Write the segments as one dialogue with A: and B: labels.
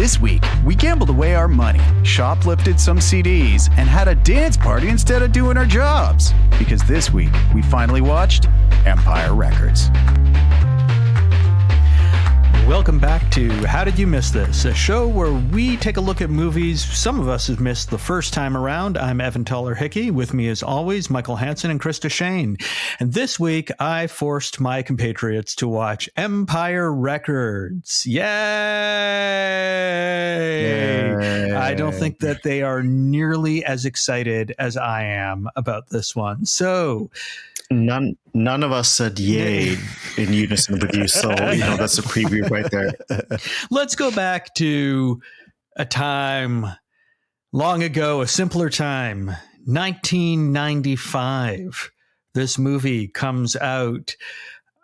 A: This week, we gambled away our money, shoplifted some CDs, and had a dance party instead of doing our jobs. Because this week, we finally watched Empire Records.
B: Welcome back to How Did You Miss This? A show where we take a look at movies some of us have missed the first time around. I'm Evan Toller-Hickey. With me as always, Michael Hansen and Krista Shane. And this week, I forced my compatriots to watch Empire Records. Yay! Yay! I don't think that they are nearly as excited as I am about this one. So...
C: None of us said yay in unison with you, so that's a preview right there.
B: Let's go back to a time long ago, a simpler time, 1995. This movie comes out.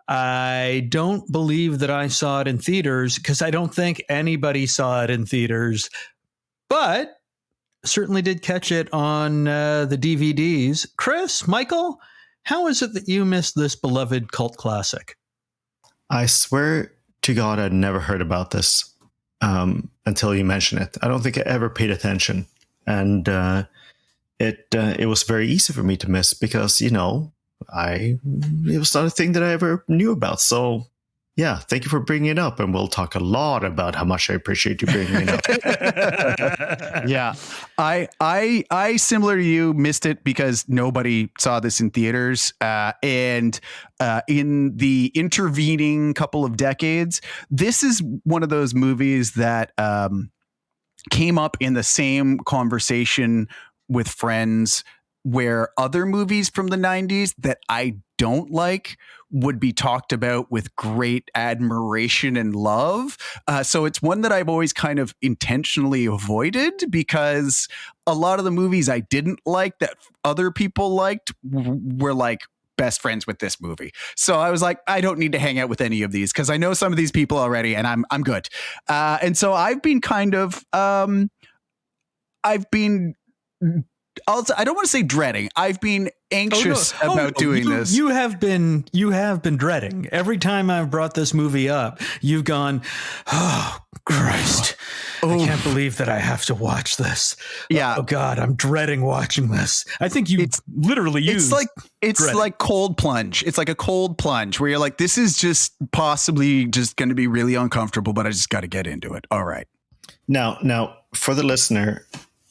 B: I don't believe that I saw it in theaters because I don't think anybody saw it in theaters, but certainly did catch it on the DVDs. Chris, Michael, how is it that you missed this beloved cult classic?
C: I swear to God, I'd never heard about this until you mentioned it. I don't think I ever paid attention. And it was very easy for me to miss because, it was not a thing that I ever knew about. So, yeah, thank you for bringing it up. And we'll talk a lot about how much I appreciate you bringing it up.
A: Yeah, I similar to you, missed it because nobody saw this in theaters. And in the intervening couple of decades, this is one of those movies that came up in the same conversation with friends where other movies from the 90s that I don't like would be talked about with great admiration and love. So it's one that I've always kind of intentionally avoided because a lot of the movies I didn't like that other people liked were like best friends with this movie. So I was like, I don't need to hang out with any of these because I know some of these people already and I'm good. And so I've been kind of, I don't want to say dreading. I've been anxious about doing this.
B: You have been dreading. Every time I've brought this movie up, you've gone, oh, Christ. I can't believe that I have to watch this.
A: Yeah.
B: Oh God, I'm dreading watching this. I think it's
A: like cold plunge. It's like a cold plunge where you're like, this is just possibly just going to be really uncomfortable, but I just got to get into it. All right.
C: Now for the listener,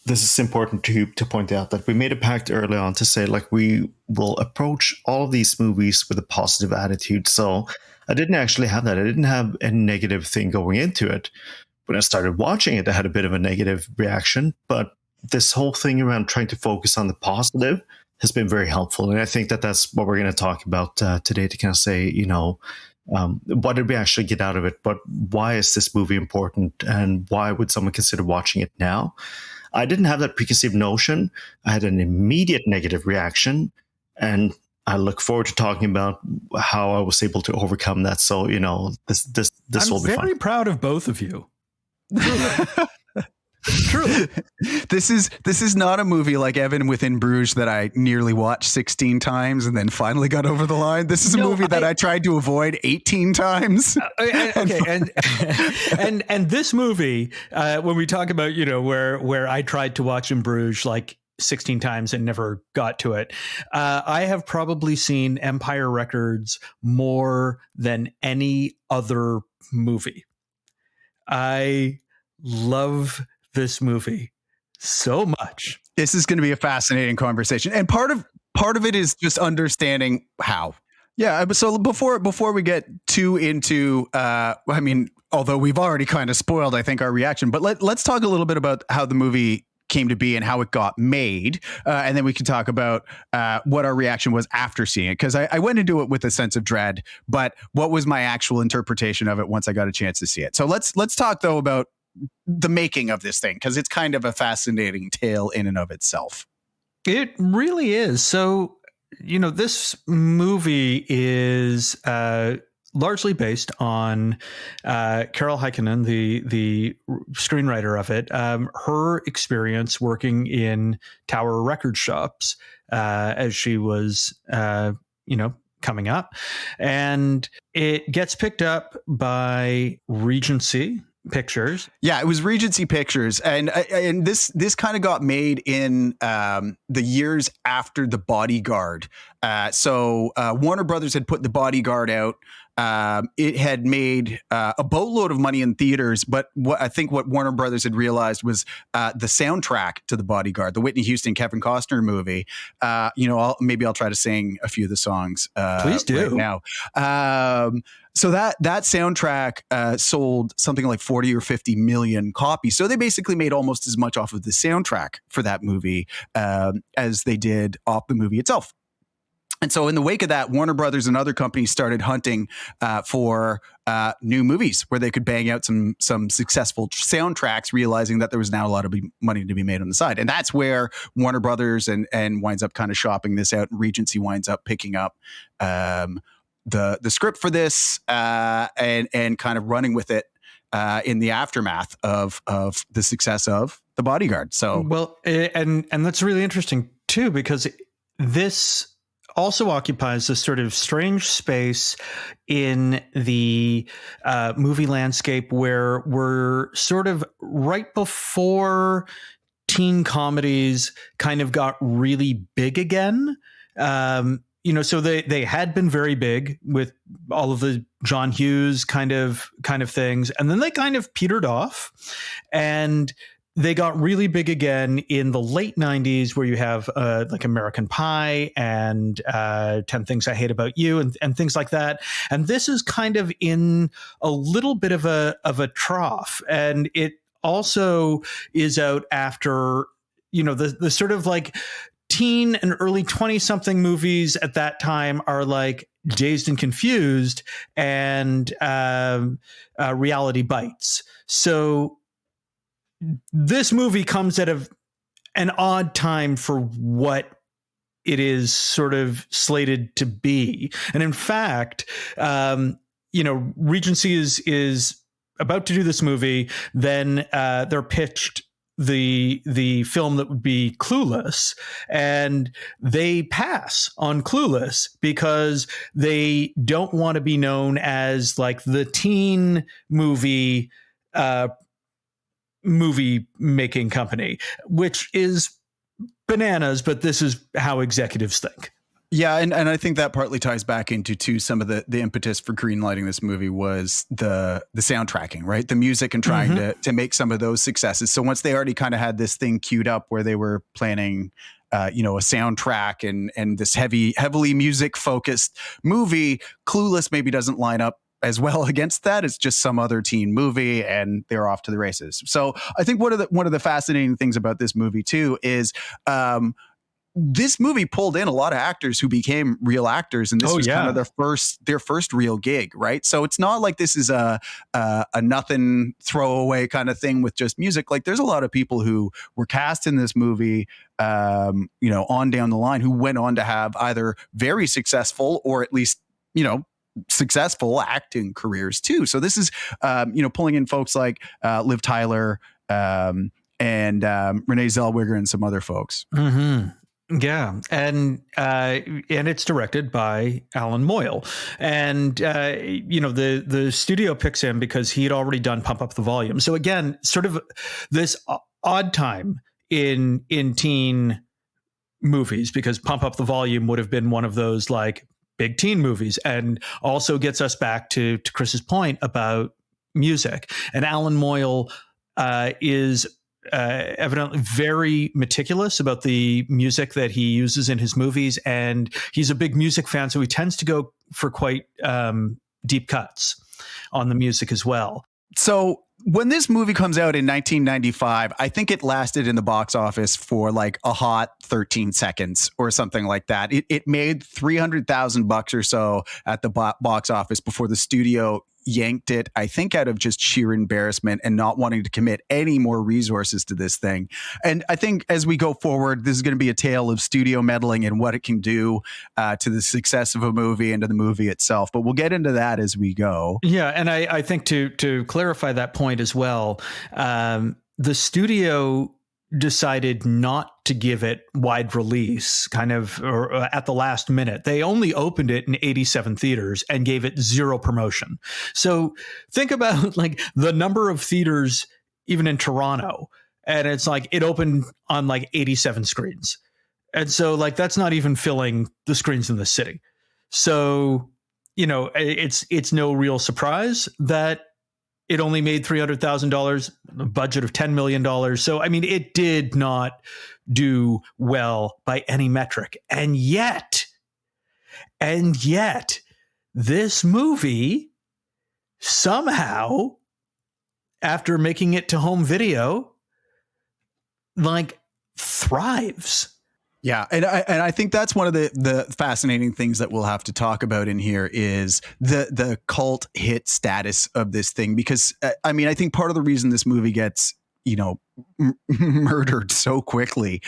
C: this is important to point out that we made a pact early on to say, like, we will approach all of these movies with a positive attitude. So I didn't actually have that. I didn't have a negative thing going into it. When I started watching it, I had a bit of a negative reaction. But this whole thing around trying to focus on the positive has been very helpful. And I think that that's what we're going to talk about today to kind of say, what did we actually get out of it? But why is this movie important? And why would someone consider watching it now? I didn't have that preconceived notion. I had an immediate negative reaction, and I look forward to talking about how I was able to overcome that. So, this will be fun.
B: I'm very proud of both of you. Truly.
A: This is not a movie like Evan Within Bruges that I nearly watched 16 times and then finally got over the line. This is a movie that I tried to avoid 18 times.
B: Okay, and this movie, when we talk about where I tried to watch in Bruges like 16 times and never got to it, I have probably seen Empire Records more than any other movie. I love this movie so much.
A: This is going to be a fascinating conversation, and part of it is just understanding how. Yeah. So before we get too into, although we've already kind of spoiled, I think, our reaction, but let's talk a little bit about how the movie came to be and how it got made, and then we can talk about what our reaction was after seeing it, because I went into it with a sense of dread, but what was my actual interpretation of it once I got a chance to see it. So let's talk though about the making of this thing, because it's kind of a fascinating tale in and of itself.
B: It really is. So, this movie is largely based on Carol Heikkinen, the screenwriter of it, her experience working in Tower record shops as she was, coming up. And it gets picked up by Regency, Pictures.
A: Yeah, it was Regency Pictures, and this kind of got made in the years after The Bodyguard. So Warner Brothers had put The Bodyguard out. It had made a boatload of money in theaters, but what Warner Brothers had realized was the soundtrack to The Bodyguard, the Whitney Houston, Kevin Costner movie. Maybe I'll try to sing a few of the songs.
B: Please do
A: right now. So that soundtrack sold something like 40 or 50 million copies. So they basically made almost as much off of the soundtrack for that movie as they did off the movie itself. And so in the wake of that, Warner Brothers and other companies started hunting for new movies where they could bang out some successful soundtracks, realizing that there was now a lot of money to be made on the side. And that's where Warner Brothers and winds up kind of shopping this out, and Regency winds up picking up the script for this and kind of running with it in the aftermath of the success of The Bodyguard. So
B: well, and that's really interesting too, because this also occupies this sort of strange space in the movie landscape where we're sort of right before teen comedies kind of got really big again. So they had been very big with all of the John Hughes kind of things, and then they kind of petered off, and they got really big again in the late 90s, where you have like American Pie and 10 Things I Hate About You and things like that. And this is kind of in a little bit of a trough, and it also is out after the sort of like teen and early 20-something movies at that time are like Dazed and Confused and Reality Bites. So this movie comes at an odd time for what it is sort of slated to be. And in fact, Regency is about to do this movie. Then they're pitched the film that would be Clueless, and they pass on Clueless because they don't want to be known as like the teen movie making company, which is bananas, but this is how executives think.
A: Yeah, and I think that partly ties back into some of the impetus for greenlighting this movie was the soundtracking, right? The music and trying to make some of those successes. So once they already kind of had this thing queued up where they were planning a soundtrack and this heavily music focused movie, Clueless maybe doesn't line up as well against that. It's just some other teen movie, and they're off to the races. So I think one of the fascinating things about this movie too is this movie pulled in a lot of actors who became real actors, and this was kind of their first real gig, right? So it's not like this is a nothing throwaway kind of thing with just music. Like there's a lot of people who were cast in this movie, on down the line, who went on to have either very successful or at least successful acting careers too. So this is pulling in folks like Liv Tyler and Renee Zellweger and some other folks.
B: Mm-hmm. Yeah, and it's directed by Alan Moyle, and the studio picks him because he had already done Pump Up the Volume. So again, sort of this odd time in teen movies, because Pump Up the Volume would have been one of those like big teen movies, and also gets us back to Chris's point about music. And Alan Moyle is evidently very meticulous about the music that he uses in his movies, and he's a big music fan, so he tends to go for quite deep cuts on the music as well.
A: So when this movie comes out in 1995, I think it lasted in the box office for like a hot 13 seconds or something like that. It made $300,000 or so at the box office before the studio yanked it, I think, out of just sheer embarrassment and not wanting to commit any more resources to this thing. And I think as we go forward, this is going to be a tale of studio meddling and what it can do to the success of a movie and to the movie itself. But we'll get into that as we go.
B: Yeah, and I think to clarify that point as well, the studio decided not to give it wide release or at the last minute. They only opened it in 87 theaters and gave it zero promotion. So think about like the number of theaters even in Toronto, and it's like it opened on like 87 screens. And so like that's not even filling the screens in the city. So, it's no real surprise that it only made $300,000, a budget of $10 million. So, I mean, it did not do well by any metric. And yet, this movie somehow, after making it to home video, like thrives.
A: Yeah, and I think that's one of the fascinating things that we'll have to talk about in here is the cult hit status of this thing, because I mean, I think part of the reason this movie gets murdered so quickly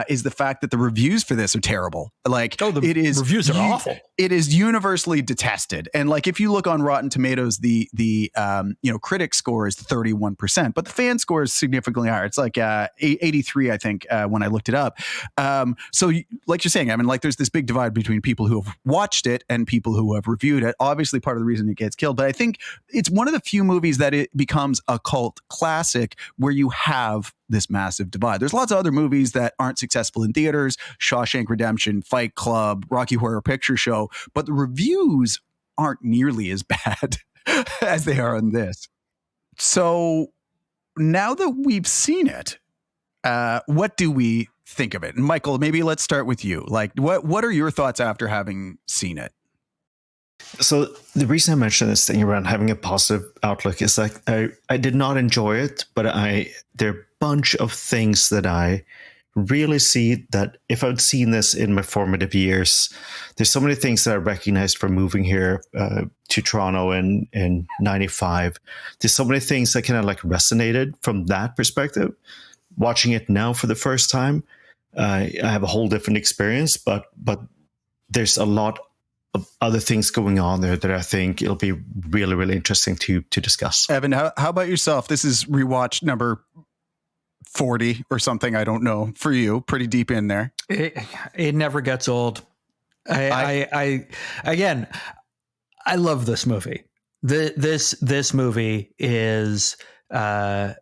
A: is the fact that the reviews for this are terrible. Like,
B: reviews are awful.
A: It is universally detested, and like if you look on Rotten Tomatoes, the critic score is 31%, but the fan score is significantly higher. It's like 83, I think, when I looked it up. So, like you're saying, I mean, like there's this big divide between people who have watched it and people who have reviewed it. Obviously, part of the reason it gets killed, but I think it's one of the few movies that it becomes a cult classic where you have this massive divide. There's lots of other movies that aren't successful in theaters: Shawshank Redemption, Fight Club, Rocky Horror Picture Show, but the reviews aren't nearly as bad as they are on this. So now that we've seen it, what do we think of it? And Michael, maybe let's start with you. Like, what are your thoughts after having seen it?
C: So the reason I mentioned this thing around having a positive outlook is like I did not enjoy it, but there are a bunch of things that I really see that if I'd seen this in my formative years, there's so many things that I recognized from moving here to Toronto in 95. There's so many things that kind of like resonated from that perspective. Watching it now for the first time, I have a whole different experience, but there's a lot of other things going on there that I think it'll be really, really interesting to discuss.
A: Evan, how about yourself? This is rewatch number 40 or something. I don't know. For you, pretty deep in there.
B: It never gets old. I love this movie. This movie is this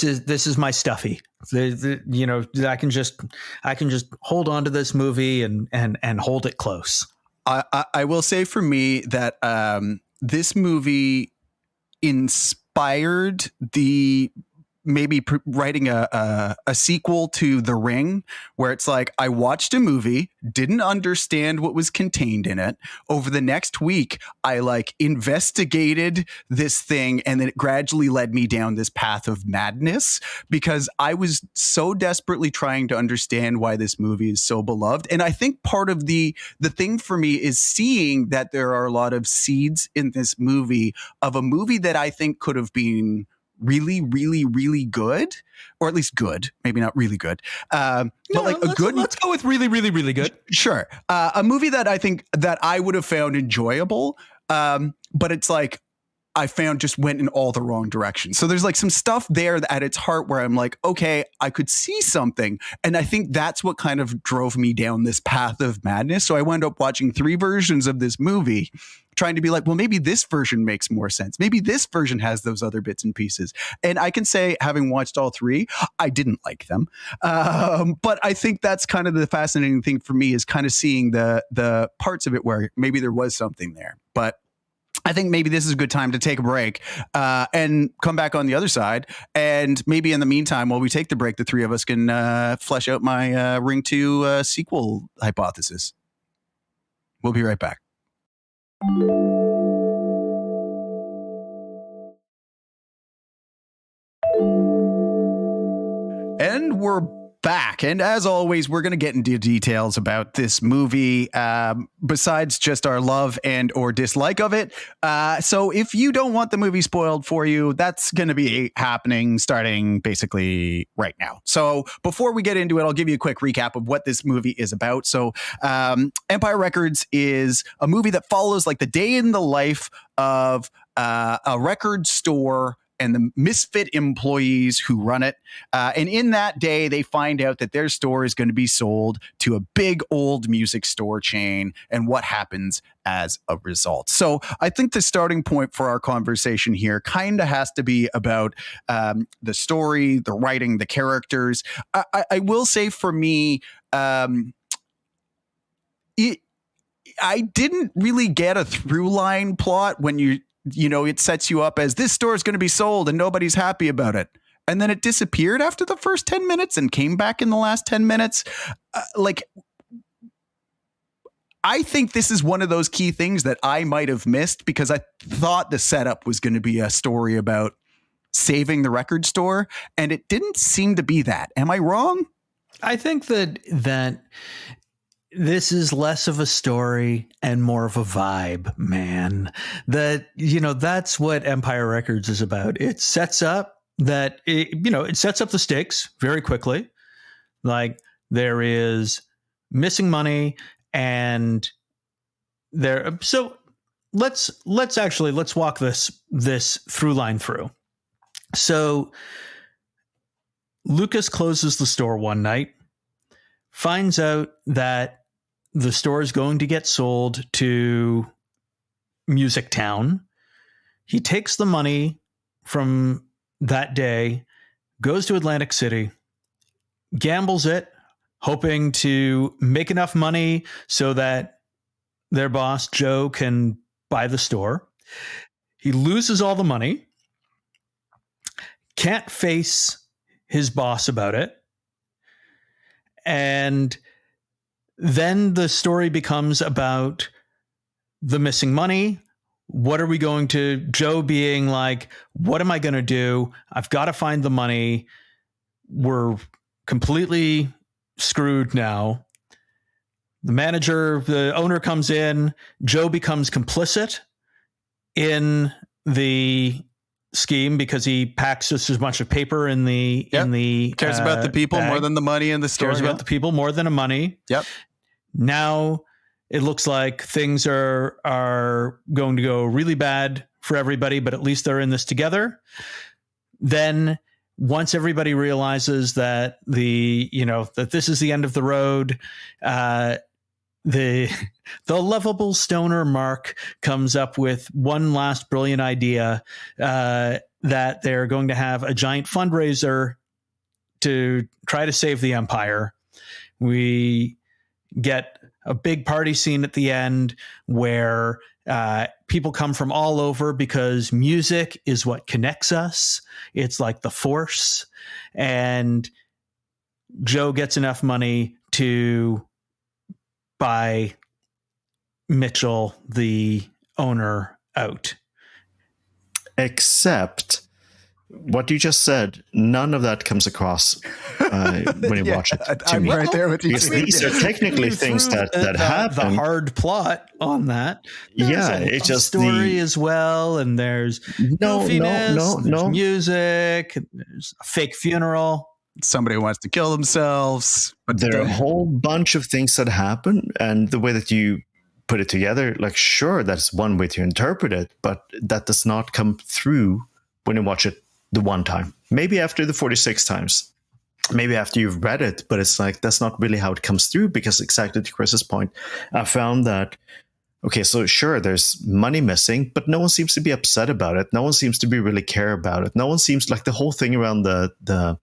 B: is my stuffy. I can just hold on to this movie and hold it close.
A: I will say for me that this movie inspired writing a sequel to The Ring, where it's like I watched a movie, didn't understand what was contained in it. Over the next week, I like investigated this thing, and then it gradually led me down this path of madness because I was so desperately trying to understand why this movie is so beloved. And I think part of the thing for me is seeing that there are a lot of seeds in this movie of a movie that I think could have been really, really, really good, or at least good, maybe not really good, but like a good.
B: Let's go with really, really, really good.
A: Sure, a movie that I think that I would have found enjoyable, but it's like I found just went in all the wrong directions. So there's like some stuff there at its heart where I'm like, okay, I could see something, and I think that's what kind of drove me down this path of madness. So I wound up watching 3 versions of this movie, trying to be like, well, maybe this version makes more sense. Maybe this version has those other bits and pieces. And I can say, having watched all 3, I didn't like them. But I think that's kind of the fascinating thing for me is kind of seeing the parts of it where maybe there was something there. But I think maybe this is a good time to take a break and come back on the other side. And maybe in the meantime, while we take the break, the 3 of us can flesh out my Ring 2 sequel hypothesis. We'll be right back. And we're back. And as always, we're going to get into details about this movie, besides just our love and or dislike of it. So if you don't want the movie spoiled for you, that's going to be happening starting basically right now. So before we get into it, I'll give you a quick recap of what this movie is about. So Empire Records is a movie that follows like the day in the life of a record store and the misfit employees who run it. And in that day, they find out that their store is going to be sold to a big old music store chain, and what happens as a result. So I think the starting point for our conversation here kind of has to be about the story, the writing, the characters. I will say for me, I didn't really get a through line plot when it sets you up as this store is going to be sold and nobody's happy about it. And then it disappeared after the first 10 minutes and came back in the last 10 minutes. I think this is one of those key things that I might have missed because I thought the setup was going to be a story about saving the record store, and it didn't seem to be that. Am I wrong?
B: I think that this is less of a story and more of a vibe, man. That's what Empire Records is about. It sets up it sets up the stakes very quickly. Like, there is missing money, and so let's walk this through line through. So Lucas closes the store one night, finds out that the store is going to get sold to Music Town. He takes the money from that day, goes to Atlantic City, gambles it, hoping to make enough money so that their boss, Joe, can buy the store. He loses all the money, can't face his boss about it. And then the story becomes about the missing money. What are we going to, Joe being like, what am I going to do? I've got to find the money. We're completely screwed now. The owner comes in. Joe becomes complicit in the scheme because he packs just as much of paper in the
A: cares about the people
B: bag.
A: More than the money in the store.
B: Cares about the people more than the money.
A: Yep.
B: Now it looks like things are going to go really bad for everybody, but at least they're in this together. Then once everybody realizes that that this is the end of the road, the lovable stoner Mark comes up with one last brilliant idea, that they're going to have a giant fundraiser to try to save the Empire. We get a big party scene at the end where people come from all over because music is what connects us. It's like the Force. And Joe gets enough money to buy Mitchell, the owner, out.
C: Except what you just said, none of that comes across when you watch it.
A: I'm right there with you.
C: Because these are technically things that happen.
B: The hard plot on that.
C: It's just
B: story as well, and there's
C: no,
B: music, and there's a fake funeral.
A: Somebody wants to kill themselves. But
C: there are a whole bunch of things that happen, and the way that you put it together, like, sure, that's one way to interpret it, but that does not come through when you watch it the one time. Maybe after the 46 times, maybe after you've read it, but it's like that's not really how it comes through, because exactly to Chris's point, I found that, okay, so sure, there's money missing, but no one seems to be upset about it. No one seems to be really care about it. No one seems like the whole thing around the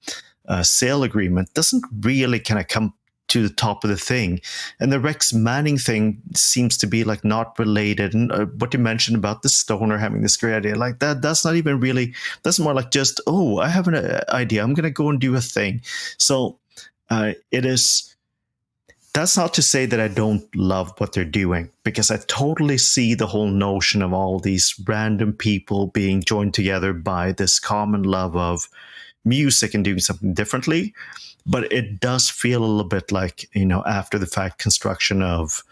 C: sale agreement doesn't really kind of come to the top of the thing. And the Rex Manning thing seems to be like not related. And what you mentioned about the stoner having this great idea, like that's not even really, that's more like just, oh, I have an idea, I'm going to go and do a thing. So that's not to say that I don't love what they're doing, because I totally see the whole notion of all these random people being joined together by this common love of music and doing something differently. But it does feel a little bit like, after the fact construction of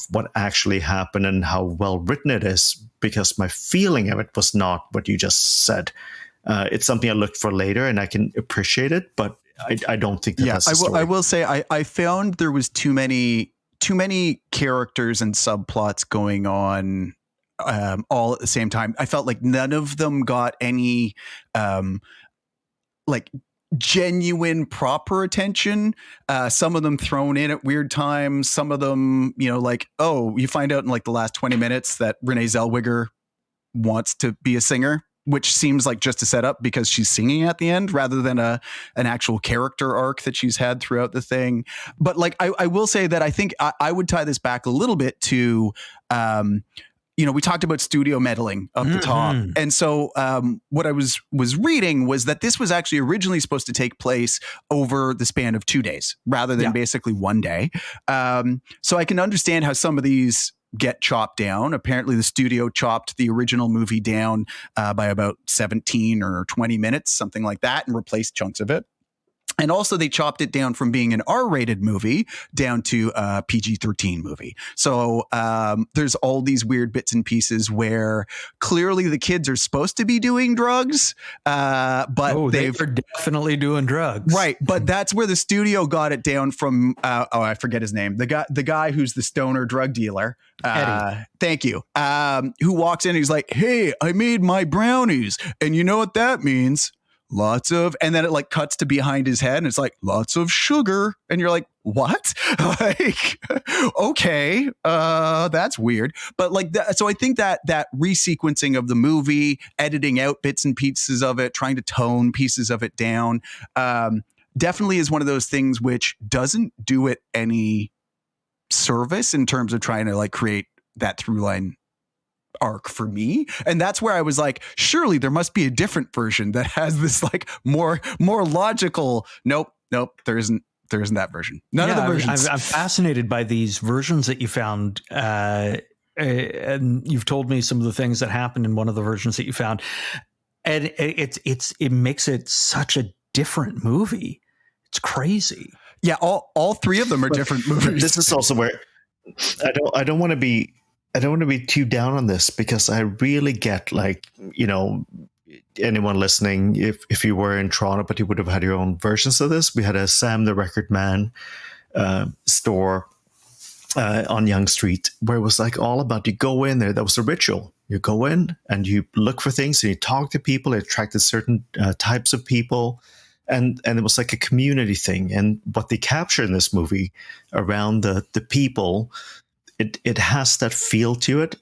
C: what actually happened and how well written it is, because my feeling of it was not what you just said. It's something I looked for later, and I can appreciate it, but I don't think that's the story.
A: I will say I found there was too many characters and subplots going on all at the same time. I felt like none of them got any like genuine proper attention. Some of them thrown in at weird times. Some of them, like, oh, you find out in like the last 20 minutes that Renee Zellweger wants to be a singer, which seems like just a setup because she's singing at the end rather than an actual character arc that she's had throughout the thing. But like, I will say that I think I would tie this back a little bit to, we talked about studio meddling up the top. And so what I was reading was that this was actually originally supposed to take place over the span of 2 days rather than basically 1 day. So I can understand how some of these get chopped down. Apparently the studio chopped the original movie down by about 17 or 20 minutes, something like that, and replaced chunks of it. And also they chopped it down from being an R-rated movie down to a PG-13 movie. So there's all these weird bits and pieces where clearly the kids are supposed to be doing drugs, but
B: they're definitely doing drugs.
A: Right. But that's where the studio got it down from. I forget his name. The guy who's the stoner drug dealer.
B: Eddie.
A: Thank you. Who walks in and he's like, hey, I made my brownies. And you know what that means? Lots of, and then it like cuts to behind his head and it's like lots of sugar. And you're like, what? Like, okay, that's weird. But like, so I think that resequencing of the movie, editing out bits and pieces of it, trying to tone pieces of it down, definitely is one of those things which doesn't do it any service in terms of trying to like create that through line arc for me. And that's where I was like, surely there must be a different version that has this like more logical. Nope, there isn't that version. None of the versions.
B: I'm fascinated by these versions that you found, and you've told me some of the things that happened in one of the versions that you found, and it makes it such a different movie. It's crazy.
A: Yeah, all three of them are different movies.
C: This is also where I don't want to be too down on this, because I really get, like, anyone listening, if you were in Toronto, but you would have had your own versions of this. We had a Sam the Record Man store on Yonge Street, where it was like all about, you go in there. That was a ritual. You go in and you look for things and you talk to people. It attracted certain types of people. And it was like a community thing. And what they capture in this movie around the people, it has that feel to it.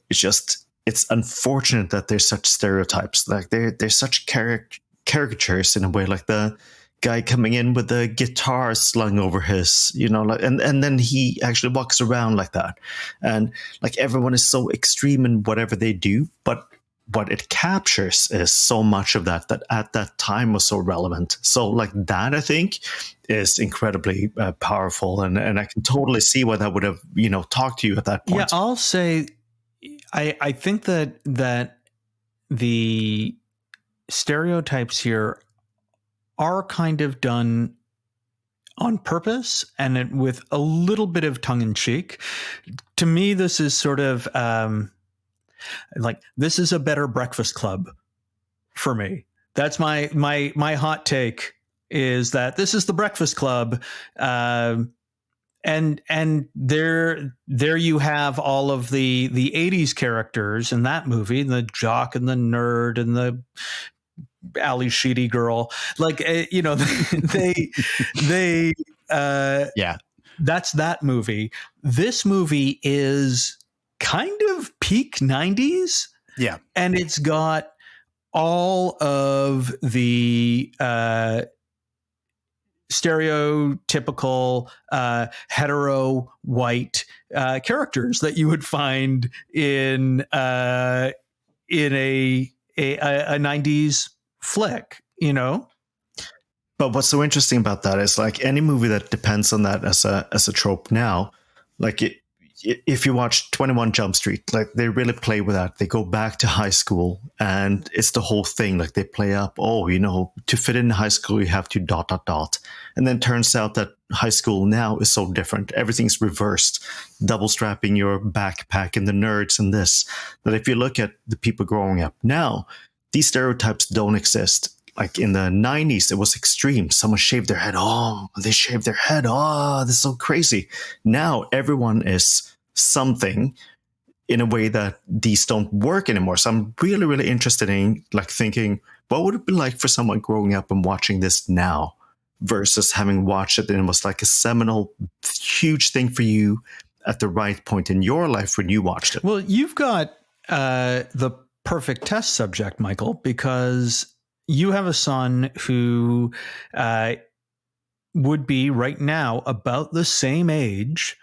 C: It's unfortunate that there's such stereotypes. Like there's such caricatures in a way, like the guy coming in with the guitar slung over his, and then he actually walks around like that. And like everyone is so extreme in whatever they do, but what it captures is so much of that at that time was so relevant. So like that, I think, is incredibly powerful. And I can totally see why that would have, talked to you at that point.
B: Yeah, I'll say, I think that the stereotypes here are kind of done on purpose and with a little bit of tongue in cheek. To me, this is sort of, like, this is a better Breakfast Club for me. That's my hot take, is that this is the Breakfast Club. And there you have all of the 80s characters in that movie, the jock and the nerd and the Ali Sheedy girl. Like, they
A: yeah,
B: that's that movie. This movie is kind of peak 90s.
A: Yeah.
B: And it's got all of the stereotypical hetero white characters that you would find in a 90s flick,
C: But what's so interesting about that is, like, any movie that depends on that as a trope now, like if you watch 21 Jump Street, like, they really play with that. They go back to high school and it's the whole thing. Like, they play up, to fit in high school, you have to ... And then turns out that high school now is so different. Everything's reversed, double strapping your backpack and the nerds and this, that if you look at the people growing up now, these stereotypes don't exist. Like in the 90s, it was extreme. Someone shaved their head. Oh, they shaved their head. Oh, this is so crazy. Now everyone is something in a way that these don't work anymore. So I'm really, really interested in like thinking, what would it be like for someone growing up and watching this now versus having watched it and it was like a seminal, huge thing for you at the right point in your life when you watched it?
B: Well, you've got the perfect test subject, Michael, because you have a son who would be right now about the same age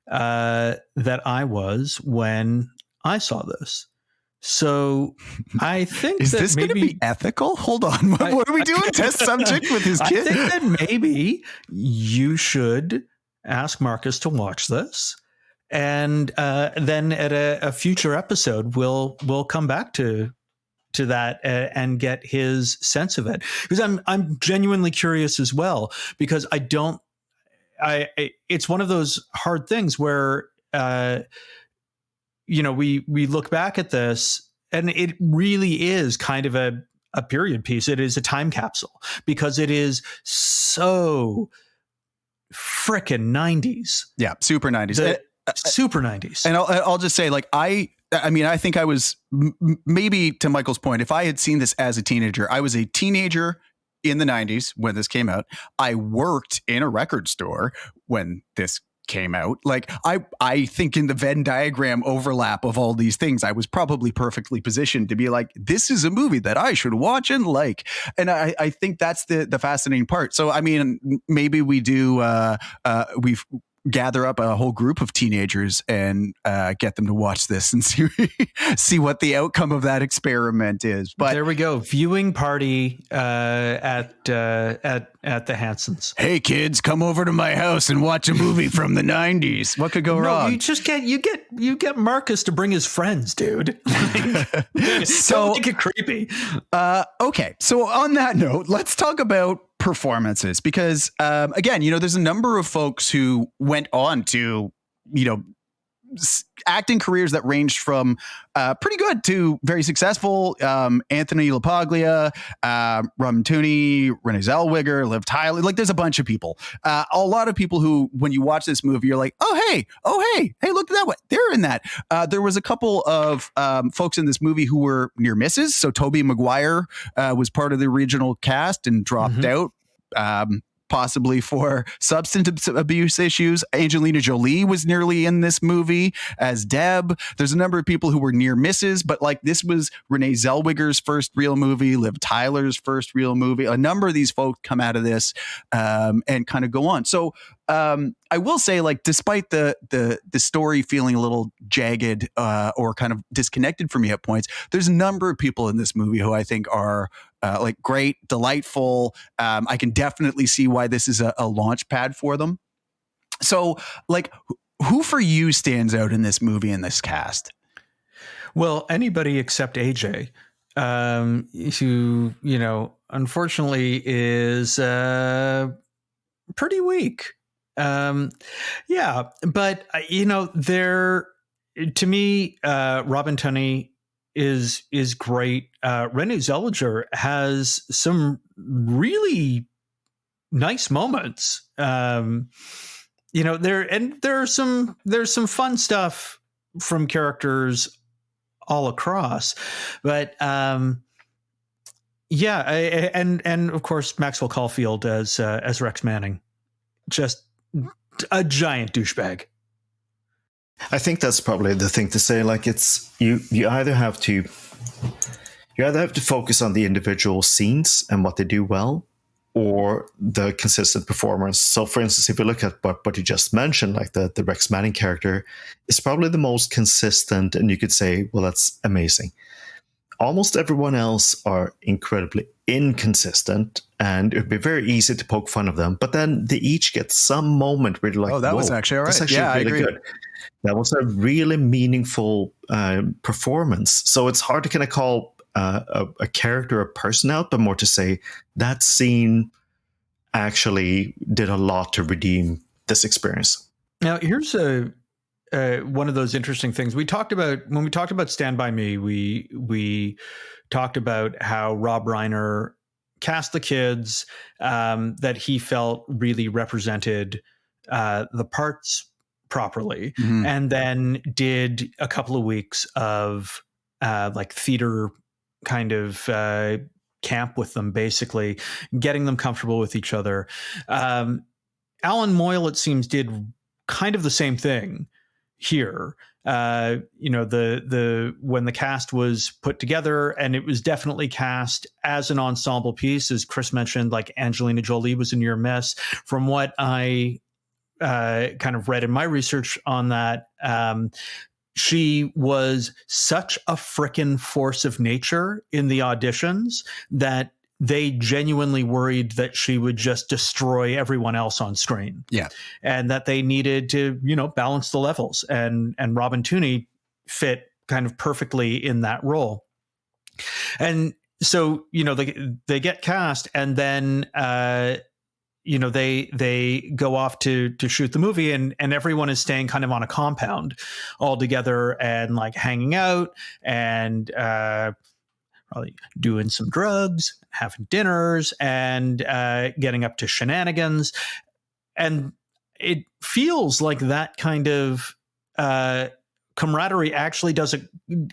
B: that I was when I saw this. So I think
A: is
B: that
A: this going to be ethical? Hold on. What are we doing? Test subject with his kid?
B: I think that maybe you should ask Marcus to watch this. And then at a future episode, we'll come back to that and get his sense of it, because I'm genuinely curious as well, because it's one of those hard things where we look back at this and it really is kind of a period piece. It is a time capsule because it is so frickin' 90s.
A: Yeah, super 90s.
B: Super 90s.
A: And I'll just say, like, I think I was maybe, to Michael's point, if I had seen this as a teenager, I was a teenager in the 90s when this came out. I worked in a record store when this came out. Like, I think in the Venn diagram overlap of all these things, I was probably perfectly positioned to be like, this is a movie that I should watch and like. And I think that's the fascinating part. So, I mean, maybe we do, we've gather up a whole group of teenagers and get them to watch this and see what the outcome of that experiment is. But
B: there we go, viewing party at the Hansons.
A: Hey kids, come over to my house and watch a movie from the 90s. What could go wrong?
B: You just you get Marcus to bring his friends, dude. So make it creepy.
A: Okay, so on that note, let's talk about performances, because again, there's a number of folks who went on to acting careers that ranged from pretty good to very successful. Anthony LaPaglia, Robin Tunney, Renee Zellweger, Liv Tyler. Like, there's a bunch of people. A lot of people who, when you watch this movie, you're like, oh hey, look at that one. They're in that. There was a couple of folks in this movie who were near misses. So Tobey Maguire was part of the original cast and dropped out. Possibly for substance abuse issues. Angelina Jolie was nearly in this movie as Deb. There's a number of people who were near misses, but like, this was Renee Zellweger's first real movie, Liv Tyler's first real movie. A number of these folks come out of this and kind of go on. So I will say, like, despite the story feeling a little jagged or kind of disconnected for me at points, there's a number of people in this movie who I think are like great, delightful. I can definitely see why this is a launch pad for them. So, like, who for you stands out in this movie, in this cast?
B: Well, anybody except AJ, who, unfortunately is pretty weak. Yeah, but there, to me, Robin Tunney is great. Renee Zellweger has some really nice moments. There's some fun stuff from characters all across, but and of course Maxwell Caulfield as Rex Manning, just a giant douchebag.
C: I think that's probably the thing to say. Like, it's you either have to focus on the individual scenes and what they do well, or the consistent performance. So, for instance, if you look at what you just mentioned, like the Rex Manning character is probably the most consistent, and you could say, well, that's amazing. Almost everyone else are incredibly inconsistent, and it'd be very easy to poke fun of them. But then they each get some moment where you're like,
A: oh, that was actually all right. Actually
C: really
A: I agree.
C: Good. That was a really meaningful performance. So it's hard to kind of call a character, a person out, but more to say that scene actually did a lot to redeem this experience.
B: Now, here's one of those interesting things we talked about when we talked about Stand By Me. We talked about how Rob Reiner cast the kids that he felt really represented the parts properly, and then did a couple of weeks of like theater kind of camp with them, basically getting them comfortable with each other. Alan Moyle, it seems, did kind of the same thing here. The when the cast was put together, and it was definitely cast as an ensemble piece, as Chris mentioned, like Angelina Jolie was a near miss. From what I kind of read in my research on that, she was such a frickin' force of nature in the auditions that they genuinely worried that she would just destroy everyone else on screen.
A: Yeah.
B: And that they needed to, balance the levels. And Robin Tunney fit kind of perfectly in that role. And so, they get cast, and then they go off to shoot the movie, and everyone is staying kind of on a compound all together and like hanging out and probably doing some drugs, having dinners, and getting up to shenanigans. And it feels like that kind of camaraderie actually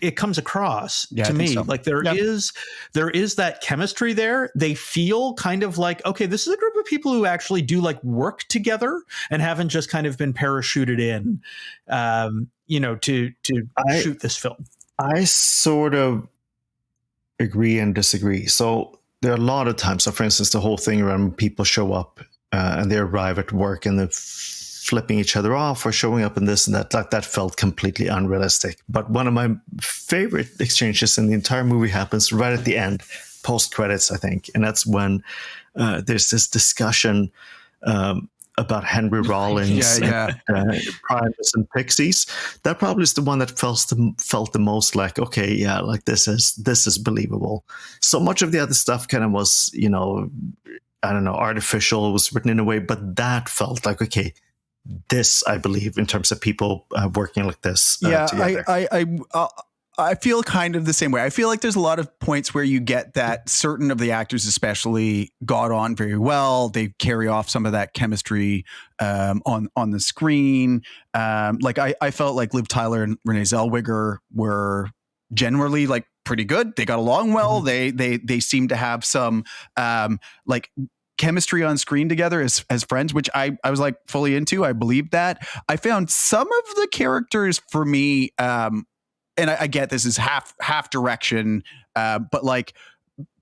B: it comes across to me. So. Like there is that chemistry there. They feel kind of like, okay, this is a group of people who actually do like work together and haven't just kind of been parachuted in, to shoot this film.
C: I sort of agree and disagree. So there are a lot of times, so for instance, the whole thing around people show up and they arrive at work and they're flipping each other off or showing up in this and that, like that felt completely unrealistic. But one of my favorite exchanges in the entire movie happens right at the end, post credits, I think. And that's when there's this discussion about Henry Rollins, Primus and Pixies. That probably is the one that felt the most like, okay, yeah, like this is believable. So much of the other stuff kind of was, I don't know, artificial, was written in a way, but that felt like, okay, this I believe in terms of people working like this. Together.
A: I feel kind of the same way. I feel like there's a lot of points where you get that certain of the actors especially got on very well. They carry off some of that chemistry on the screen. Like I felt like Liv Tyler and Renee Zellweger were generally like pretty good. They got along well. Mm-hmm. They seem to have some like chemistry on screen together as friends, which I was like fully into. I believed that. I found some of the characters for me, and I get this is half direction, but like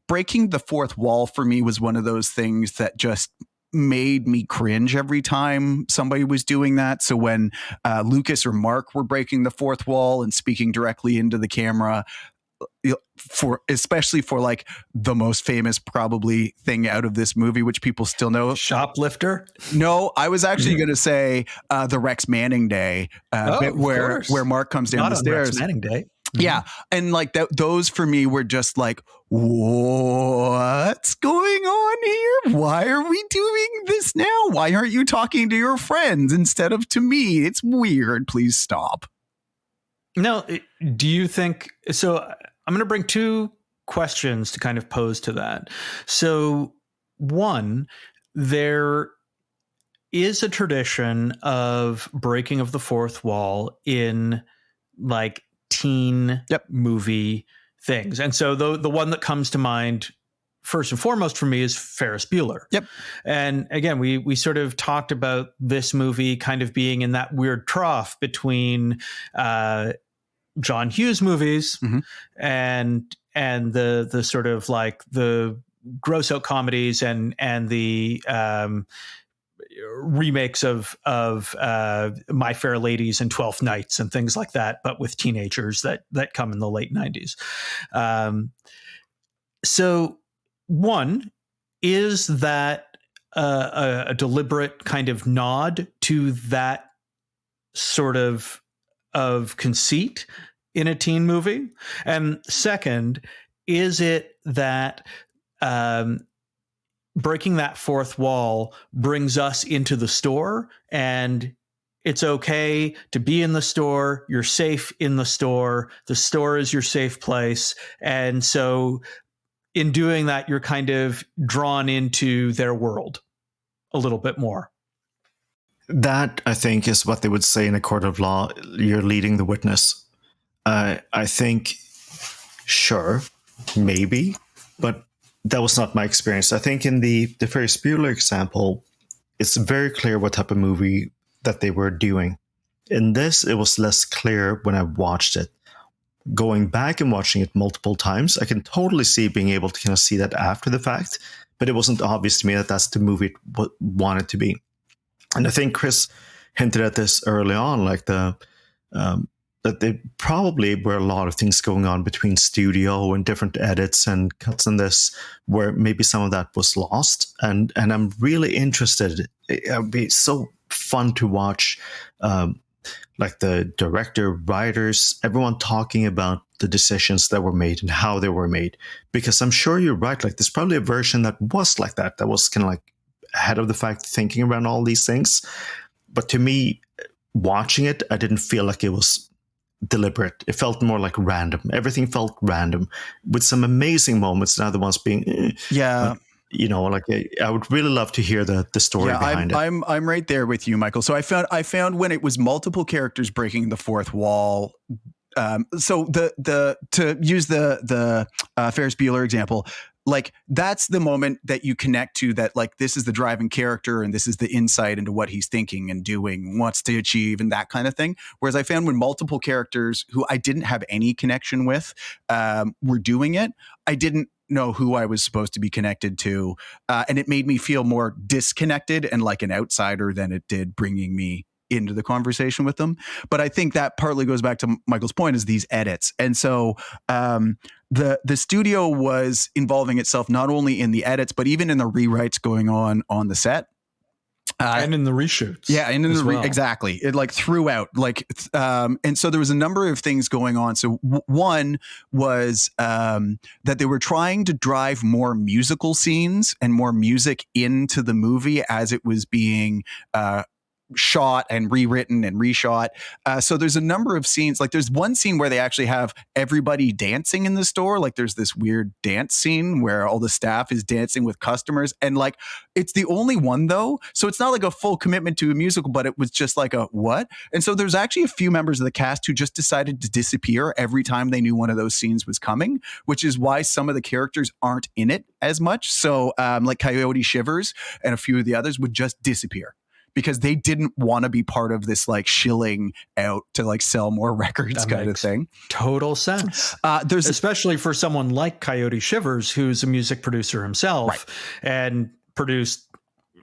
A: breaking the fourth wall for me was one of those things that just made me cringe every time somebody was doing that. So when Lucas or Mark were breaking the fourth wall and speaking directly into the camera, especially for like the most famous probably thing out of this movie, which people still know,
B: Shoplifter.
A: No, I was actually going to say the Rex Manning Day, where Mark comes down the stairs.
B: Rex Manning Day.
A: Yeah, and like those for me were just like, what's going on here? Why are we doing this now? Why aren't you talking to your friends instead of to me? It's weird. Please stop.
B: Now, do you think so? I'm going to bring two questions to kind of pose to that. So, one, there is a tradition of breaking of the fourth wall in like teen movie things. And so the one that comes to mind first and foremost for me is Ferris Bueller.
A: Yep. And
B: again, we sort of talked about this movie kind of being in that weird trough between John Hughes movies and the sort of like the gross out comedies and the remakes of My Fair Ladies and 12th Nights and things like that, but with teenagers that come in the late 90s. So one, is that a deliberate kind of nod to that sort of conceit in a teen movie? And second, is it that breaking that fourth wall brings us into the store and it's okay to be in the store, you're safe in the store is your safe place, and so in doing that you're kind of drawn into their world a little bit more?
C: That, I think, is what they would say in a court of law. You're leading the witness. I think, sure, maybe, but that was not my experience. I think in the Ferris Bueller example, it's very clear what type of movie that they were doing. In this, it was less clear when I watched it. Going back and watching it multiple times, I can totally see being able to kind of see that after the fact, but it wasn't obvious to me that that's the movie it wanted to be. And I think Chris hinted at this early on, like that there probably were a lot of things going on between studio and different edits and cuts in this, where maybe some of that was lost. And I'm really interested. It would be so fun to watch, like the director, writers, everyone talking about the decisions that were made and how they were made. Because I'm sure you're right. Like there's probably a version that was like that was kind of like ahead of the fact, thinking around all these things. But to me, watching it, I didn't feel like it was deliberate. It felt more like random. Everything felt random, with some amazing moments and other ones being
A: yeah.
C: But, like I would really love to hear the story behind it.
A: I'm right there with you, Michael. So I found when it was multiple characters breaking the fourth wall. So to use the Ferris Bueller example, like that's the moment that you connect to, that like this is the driving character and this is the insight into what he's thinking and doing, wants to achieve, and that kind of thing. Whereas I found when multiple characters who I didn't have any connection with were doing it, I didn't know who I was supposed to be connected to, and it made me feel more disconnected and like an outsider than it did bringing me into the conversation with them. But I think that partly goes back to Michael's point, is these edits. And so the studio was involving itself not only in the edits, but even in the rewrites going on the set.
B: And in the reshoots.
A: Yeah. And in the exactly. It like throughout, like, and so there was a number of things going on. So one was that they were trying to drive more musical scenes and more music into the movie as it was being shot and rewritten and reshot. So there's a number of scenes. Like there's one scene where they actually have everybody dancing in the store. Like there's this weird dance scene where all the staff is dancing with customers, and like it's the only one though. So it's not like a full commitment to a musical, but it was just like a what? And so there's actually a few members of the cast who just decided to disappear every time they knew one of those scenes was coming, which is why some of the characters aren't in it as much. So like Coyote Shivers and a few of the others would just disappear, because they didn't want to be part of this like shilling out to like sell more records kind of thing.
B: Total sense. There's especially for someone like Coyote Shivers, who's a music producer himself, right, and produced,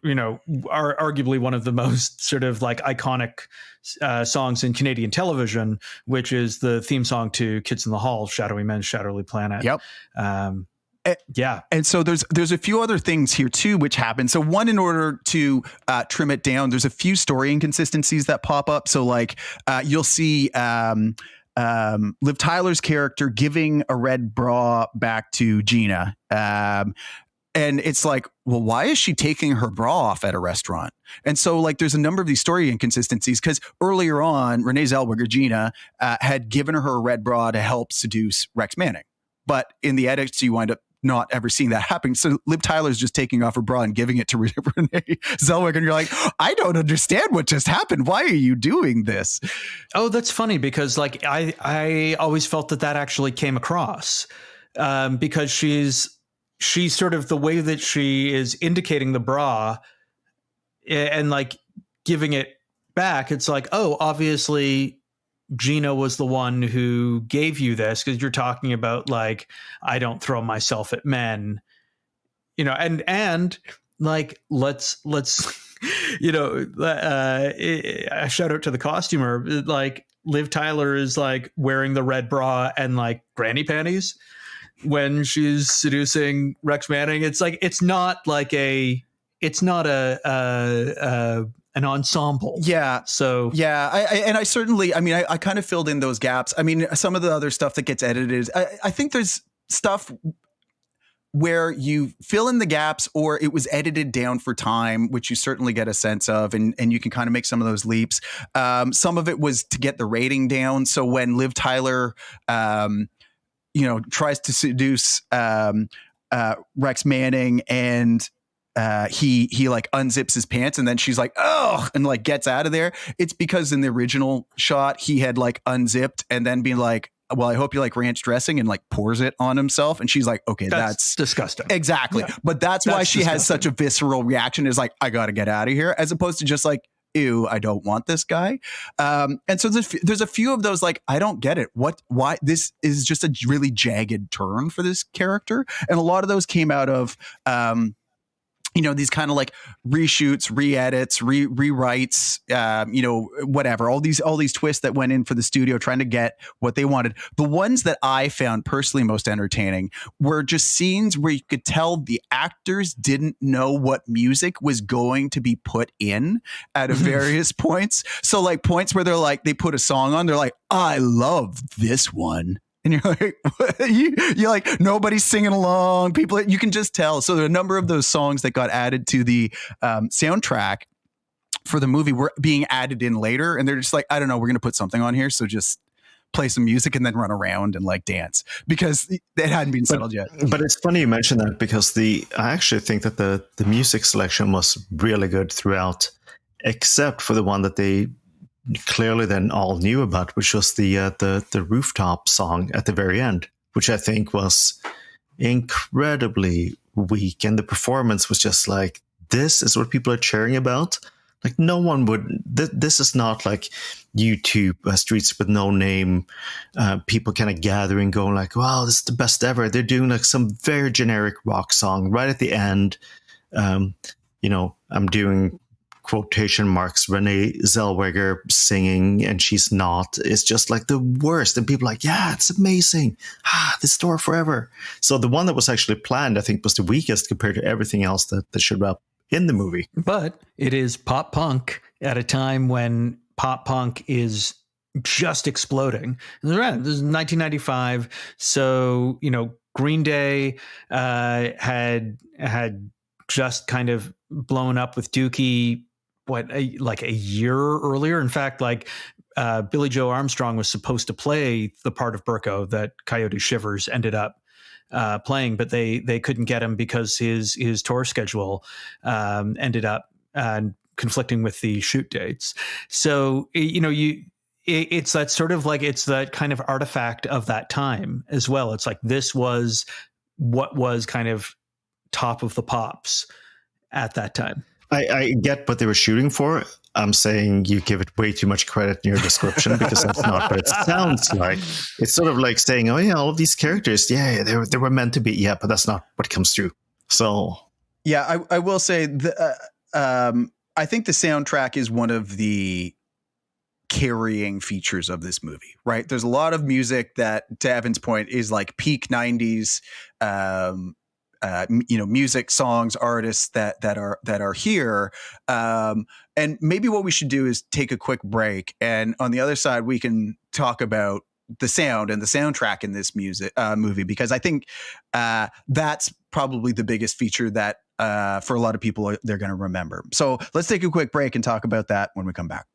B: arguably one of the most sort of like iconic songs in Canadian television, which is the theme song to Kids in the Hall, Shadowy Men, Shadowy Planet.
A: Yep.
B: Yeah.
A: And so there's a few other things here too, which happen. So one, in order to trim it down, there's a few story inconsistencies that pop up. So like you'll see Liv Tyler's character giving a red bra back to Gina. And it's like, well, why is she taking her bra off at a restaurant? And so like there's a number of these story inconsistencies, because earlier on, Renee Zellweger, Gina, had given her a red bra to help seduce Rex Manning. But in the edits, you wind up not ever seeing that happen. So Liv Tyler's just taking off her bra and giving it to Renee Zellweger. And you're like, I don't understand what just happened. Why are you doing this?
B: Oh, that's funny, because like I always felt that actually came across because she's sort of, the way that she is indicating the bra and like giving it back. It's like, oh, obviously Gina was the one who gave you this, because you're talking about like, I don't throw myself at men, and like, let's a shout out to the costumer. Like Liv Tyler is like wearing the red bra and like granny panties when she's seducing Rex Manning. It's like, it's not an ensemble.
A: Yeah.
B: So
A: yeah, I kind of filled in those gaps. I mean, some of the other stuff that gets edited, I think there's stuff where you fill in the gaps, or it was edited down for time, which you certainly get a sense of, and you can kind of make some of those leaps. Some of it was to get the rating down. So when Liv Tyler, tries to seduce Rex Manning, and he like unzips his pants and then she's like, oh, and like gets out of there. It's because in the original shot he had like unzipped and then being like, well, I hope you like ranch dressing, and like pours it on himself. And she's like, okay, that's
B: disgusting.
A: Exactly. Yeah. But that's why she has such a visceral reaction, is like, I got to get out of here, as opposed to just like, ew, I don't want this guy. And so there's a few of those, like, I don't get it. Why this is just a really jagged turn for this character. And a lot of those came out of, these kind of like reshoots, re-edits, rewrites, whatever, all these twists that went in for the studio trying to get what they wanted. The ones that I found personally most entertaining were just scenes where you could tell the actors didn't know what music was going to be put in at various points. So like points where they're like, they put a song on, they're like, I love this one. And you're like, you're like, nobody's singing along. People, you can just tell. So there are a number of those songs that got added to the soundtrack for the movie were being added in later. And they're just like, I don't know, we're going to put something on here. So just play some music and then run around and like dance, because it hadn't been settled yet.
C: But it's funny you mentioned that, because I actually think that the music selection was really good throughout, except for the one that they clearly then all knew about, which was the rooftop song at the very end, which I think was incredibly weak, and the performance was just like, this is what people are cheering about. Like, no one would. This is not like YouTube streets with no name, people kind of gathering, going like, wow, this is the best ever. They're doing like some very generic rock song right at the end. I'm doing quotation marks, Renee Zellweger singing, and she's not. It's just like the worst. And people are like, yeah, it's amazing. This tour forever. So the one that was actually planned, I think, was the weakest compared to everything else that showed up in the movie.
B: But it is pop punk at a time when pop punk is just exploding. This is 1995. So, Green Day had just kind of blown up with Dookie, like a year earlier. In fact, like Billy Joe Armstrong was supposed to play the part of Burko that Coyote Shivers ended up playing, but they couldn't get him because his tour schedule ended up conflicting with the shoot dates. So it's that sort of like, it's that kind of artifact of that time as well. It's like, this was what was kind of top of the pops at that time.
C: I get what they were shooting for. I'm saying you give it way too much credit in your description, because that's not what it sounds like. It's sort of like saying, oh yeah, all of these characters, yeah, they were meant to be, yeah, but that's not what comes through. So
A: yeah, I will say I think the soundtrack is one of the carrying features of this movie, right? There's a lot of music that, to Evan's point, is like peak 90s music, songs, artists that are here. And maybe what we should do is take a quick break, and on the other side we can talk about the sound and the soundtrack in this movie, because I think that's probably the biggest feature that for a lot of people they're going to remember. So let's take a quick break and talk about that when we come back.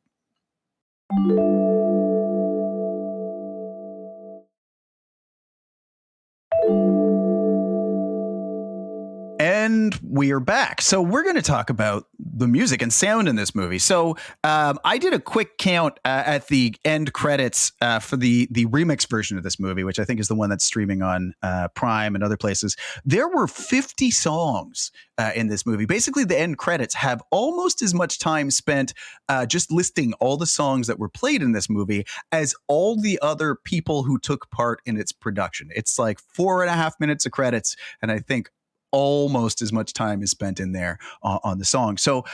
A: And we are back. So we're going to talk about the music and sound in this movie. So I did a quick count at the end credits for the remix version of this movie, which I think is the one that's streaming on Prime and other places. There were 50 songs in this movie. Basically, the end credits have almost as much time spent just listing all the songs that were played in this movie as all the other people who took part in its production. It's like 4.5 minutes of credits, and I think almost as much time is spent in there on the song. So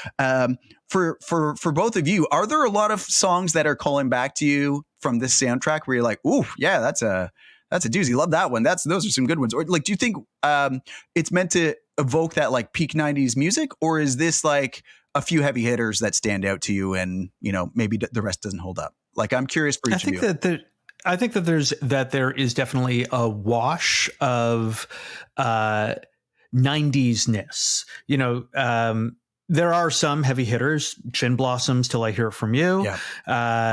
A: for both of you, are there a lot of songs that are calling back to you from this soundtrack where you're like, ooh, yeah, that's a doozy. Love that one. Those are some good ones. Or like, do you think it's meant to evoke that like peak 90s music, or is this like a few heavy hitters that stand out to you and, maybe the rest doesn't hold up? Like, I'm curious for each of you.
B: I think that there is definitely a wash of 90s-ness. There are some heavy hitters, Gin Blossoms, Till I Hear It From You.
A: Yeah.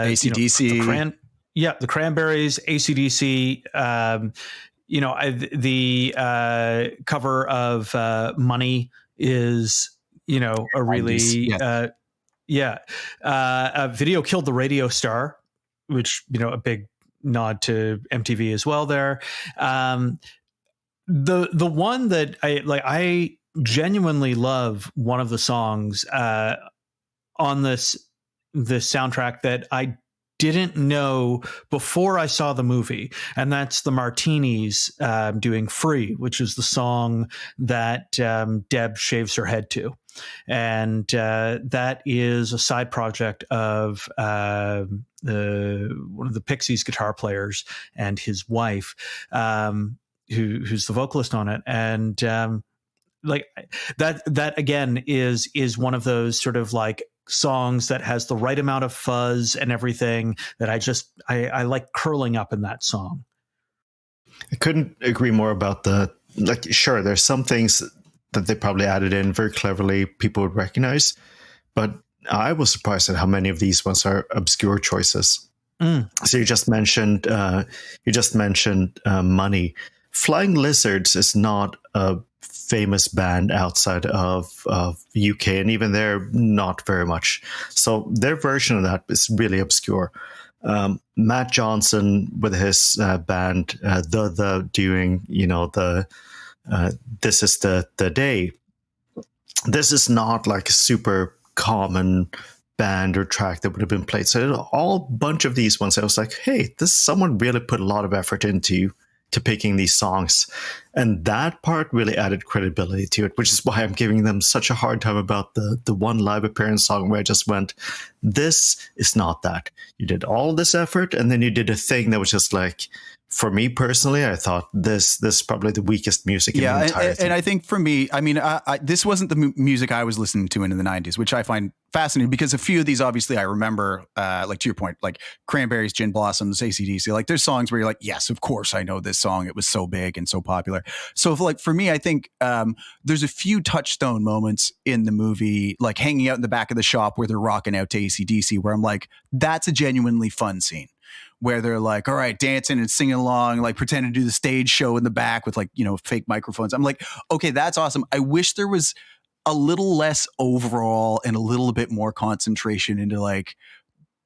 A: AC/DC.
B: The Cranberries, AC/DC. The cover of Money is, you know, a really, Video Killed the Radio Star, which, you know, a big nod to MTV as well there. The one that I genuinely love, one of the songs on this soundtrack that I didn't know before I saw the movie, and that's the Martinis doing "Free," which is the song that Deb shaves her head to, and that is a side project of one of the Pixies guitar players and his wife, who's the vocalist on it, and like that again is one of those sort of like songs that has the right amount of fuzz and everything that I like curling up in that song.
C: I couldn't agree more about sure, there's some things that they probably added in very cleverly people would recognize, but I was surprised at how many of these ones are obscure choices. So you just mentioned Money. Flying Lizards is not a famous band outside of UK, and even they're not very much. So their version of that is really obscure. Matt Johnson with his band, doing, you know, This Is the Day. This is not like a super common band or track that would have been played. So all bunch of these ones, I was like, hey, someone really put a lot of effort into picking these songs, and that part really added credibility to it, which is why I'm giving them such a hard time about the one live appearance song where I just went, this is not that. You did all this effort, and then you did a thing that was just like, for me personally, I thought this is probably the weakest music in the entire thing.
A: And I think for me, I mean, this wasn't the music I was listening to in the 90s, which I find fascinating because a few of these, obviously, I remember, like to your point, like Cranberries, Gin Blossoms, AC/DC. Like there's songs where you're like, yes, of course I know this song. It was so big and so popular. So for me, I think there's a few touchstone moments in the movie, like hanging out in the back of the shop where they're rocking out to AC/DC, where I'm like, that's a genuinely fun scene. Where they're like, all right, dancing and singing along, like pretending to do the stage show in the back with like, you know, fake microphones. I'm like, okay, that's awesome. I wish there was a little less overall and a little bit more concentration into like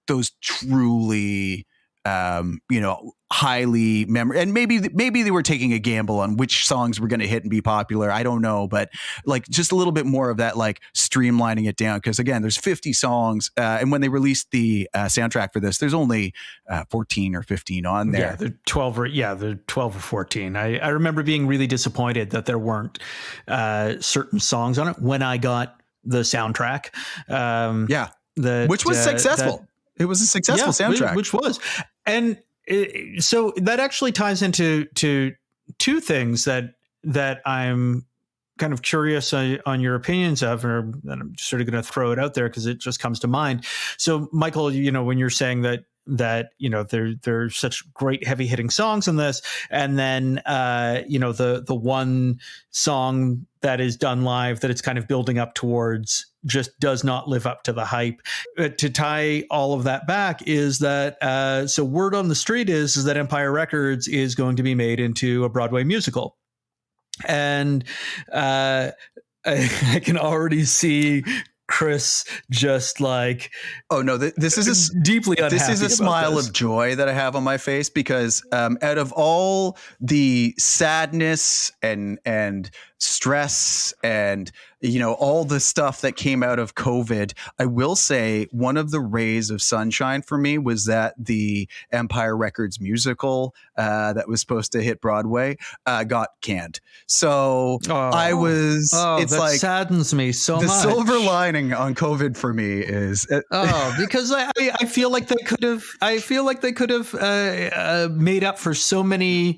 A: those truly, you know, highly memorable. And maybe they were taking a gamble on which songs were going to hit and be popular. I don't know, but like just a little bit more of that, like streamlining it down. Because again, there's 50 songs, and when they released the soundtrack for this, there's only 14 or 15 on there.
B: Yeah, they're 12 or 14. I remember being really disappointed that there weren't certain songs on it when I got the soundtrack. Which was successful. It was a successful soundtrack, which was, and so that actually ties into two things that I'm kind of curious on your opinions of, or I'm sort of going to throw it out there because it just comes to mind. So, Michael, you know, when you're saying that you know there's such great heavy hitting songs in this, and then you know the one song that is done live that it's kind of building up towards just does not live up to the hype. To tie all of that back is that so word on the street is that Empire Records is going to be made into a Broadway musical, and I can already see Chris just like,
A: oh no, this is
B: deeply unhappy.
A: This is a smile of joy that I have on my face because out of all the sadness and stress and, you know, all the stuff that came out of COVID, I will say one of the rays of sunshine for me was that the Empire Records musical that was supposed to hit Broadway got canned. So it's
B: that
A: like
B: saddens me so much.
A: The silver lining on COVID for me is
B: because I feel like they could have made up for so many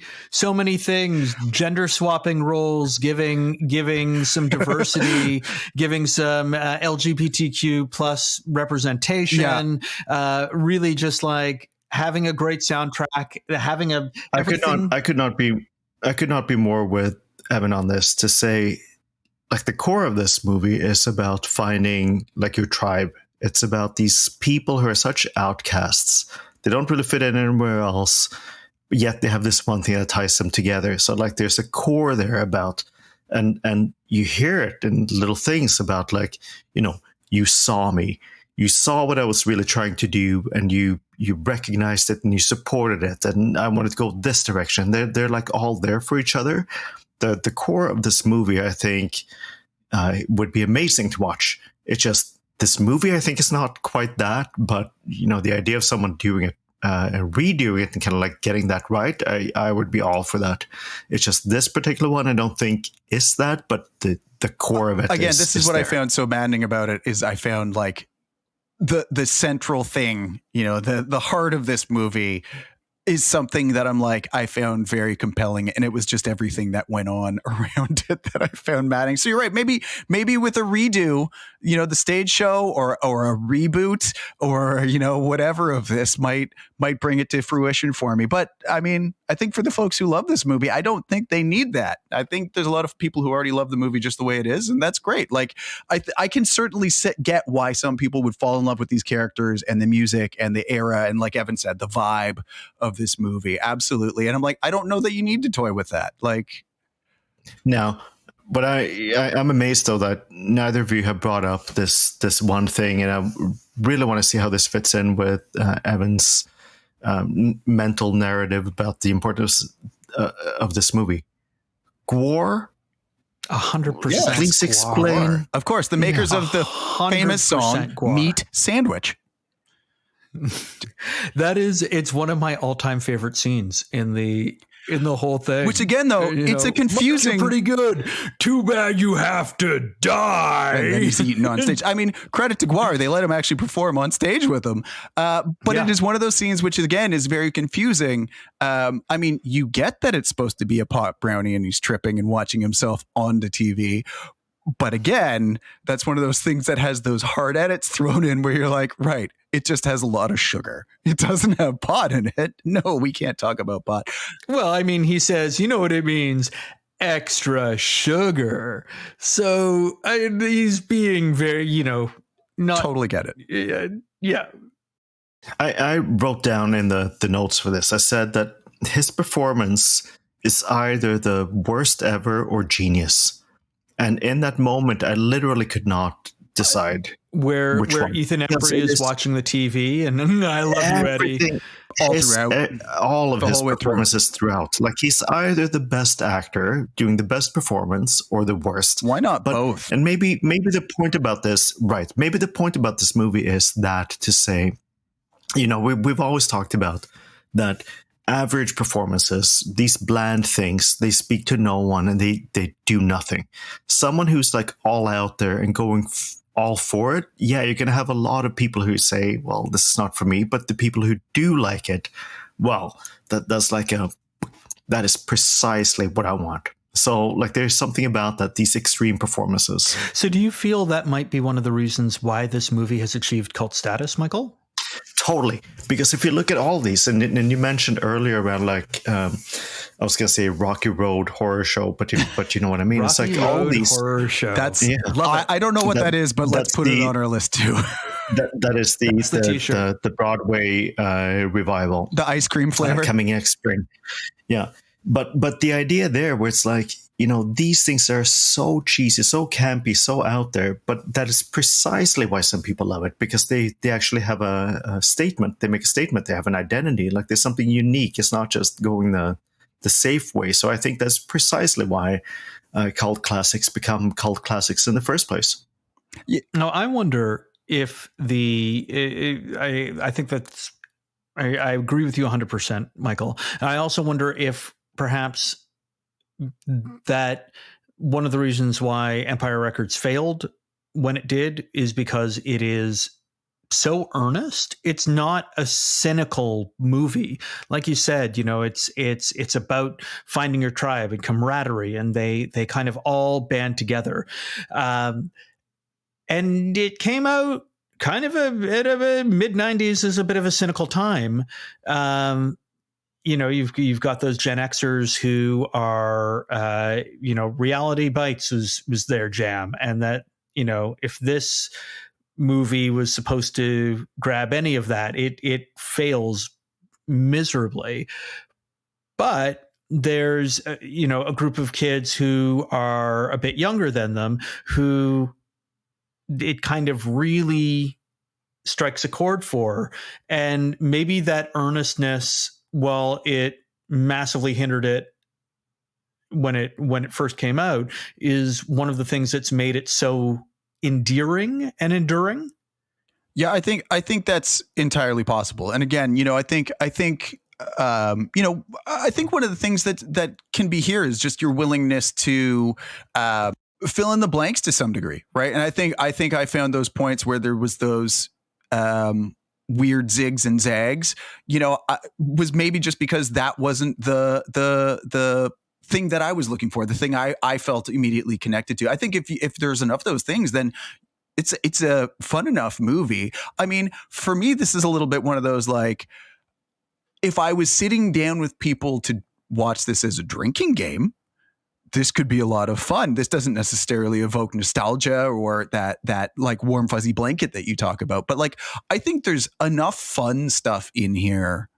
B: things, gender swapping roles, giving some diversity, giving some LGBTQ plus representation, really just like having a great soundtrack, having everything.
C: I could not be more with Evan on this to say, like, the core of this movie is about finding like your tribe. It's about these people who are such outcasts. They don't really fit in anywhere else, but yet they have this one thing that ties them together. So like there's a core there about and you hear it in little things about like, you saw me, you saw what I was really trying to do, and you recognized it and you supported it, and I wanted to go this direction. They're like all there for each other. The core of this movie, I think, would be amazing to watch. It's just this movie, I think, is not quite that, but the idea of someone doing it and redoing it and kind of like getting that right, I would be all for that. It's just this particular one I don't think is that, but the core of it
A: again, this is what
C: there.
A: I found so maddening about it is I found like the central thing, the heart of this movie is something that I'm like, I found very compelling, and it was just everything that went on around it that I found maddening. So you're right. Maybe with a redo, the stage show or a reboot or, whatever of this might bring it to fruition for me. But I mean, I think for the folks who love this movie, I don't think they need that. I think there's a lot of people who already love the movie just the way it is. And that's great. Like I can certainly get why some people would fall in love with these characters and the music and the era. And like Evan said, the vibe of this movie. Absolutely. And I'm like, I don't know that you need to toy with that. Like,
C: no, but I'm amazed though that neither of you have brought up this one thing, and I really want to see how this fits in with Evan's mental narrative about the importance of this movie. Gwar.
B: 100%.
C: Please explain.
A: Of course, the makers of the famous song
B: Gwar.
A: Meat Sandwich.
B: It's one of my all-time favorite scenes in the whole thing.
A: Which again, though, it's a confusing.
B: Pretty good. Too bad you have to die.
A: And then he's eaten on stage. I mean, credit to Gwar, they let him actually perform on stage with him. But it is one of those scenes which again is very confusing. I mean, you get that it's supposed to be a pot brownie and he's tripping and watching himself on the TV. But again, that's one of those things that has those hard edits thrown in where you're like, right, it just has a lot of sugar. It doesn't have pot in it. No, we can't talk about pot.
B: Well, I mean, he says, you know what it means? Extra sugar. So he's being very, not
A: totally get it.
B: Yeah.
C: I wrote down in the notes for this, I said that his performance is either the worst ever or genius. And in that moment, I literally could not decide
B: where
C: one.
B: Ethan Embry is watching the TV and I love you, Eddie.
C: All of his performances throughout. Like he's either the best actor doing the best performance or the worst.
A: Why not both?
C: And maybe the point about this, right? Maybe the point about this movie is that to say, we've always talked about that. Average performances, these bland things, they speak to no one and they do nothing. Someone who's like all out there and going all for it, yeah, you're going to have a lot of people who say, well, this is not for me. But the people who do like it, well, that is precisely what I want. So like there's something about that, these extreme performances.
B: So do you feel that might be one of the reasons why this movie has achieved cult status, Michael?
C: Totally. Because if you look at all these, and you mentioned earlier around like, I was going to say Rocky Road Horror Show, but you know what I mean?
B: Rocky
C: It's like
B: Road
C: all these
B: Horror Show.
A: That's I don't know what that is, but let's put it on our list too.
C: That is the Broadway revival.
A: The ice cream flavor
C: coming next spring. Yeah. But the idea there where it's like, these things are so cheesy, so campy, so out there, but that is precisely why some people love it, because they actually have a statement. They make a statement. They have an identity. Like there's something unique. It's not just going the safe way. So I think that's precisely why cult classics become cult classics in the first place.
B: Yeah. Now, I wonder if I think that's, I agree with you 100%, Michael. I also wonder if perhaps that one of the reasons why Empire Records failed when it did is because it is so earnest. It's not a cynical movie. Like you said, it's about finding your tribe and camaraderie, and they kind of all band together. And it came out kind of a bit of a mid-90s is a bit of a cynical time. You've got those Gen Xers who are, Reality Bites was their jam. And that, if this movie was supposed to grab any of that, it fails miserably. But there's a group of kids who are a bit younger than them who it kind of really strikes a chord for, and maybe that earnestness, while it massively hindered it when it first came out, is one of the things that's made it so endearing and enduring.
A: Yeah, I think that's entirely possible. And again, I think I think one of the things that can be here is just your willingness to fill in the blanks to some degree, right? And I think I found those points where there was those weird zigs and zags, was maybe just because that wasn't the thing that I was looking for, the thing I felt immediately connected to. I think if there's enough of those things, then it's a fun enough movie. I mean, for me, this is a little bit one of those, like, if I was sitting down with people to watch this as a drinking game, this could be a lot of fun. This doesn't necessarily evoke nostalgia or that like warm fuzzy blanket that you talk about, but like, I think there's enough fun stuff in here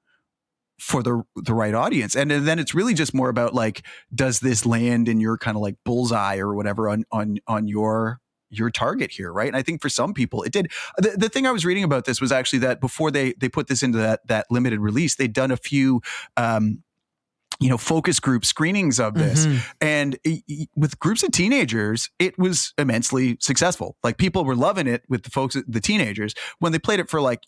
A: for the right audience. And then it's really just more about, like, does this land in your kind of like bullseye or whatever on your target here, right? And I think for some people it did. The thing I was reading about this was actually that before they put this into that limited release, they'd done a few focus group screenings of this. And with groups of teenagers, it was immensely successful. Like, people were loving it with the teenagers. When they played it for, like,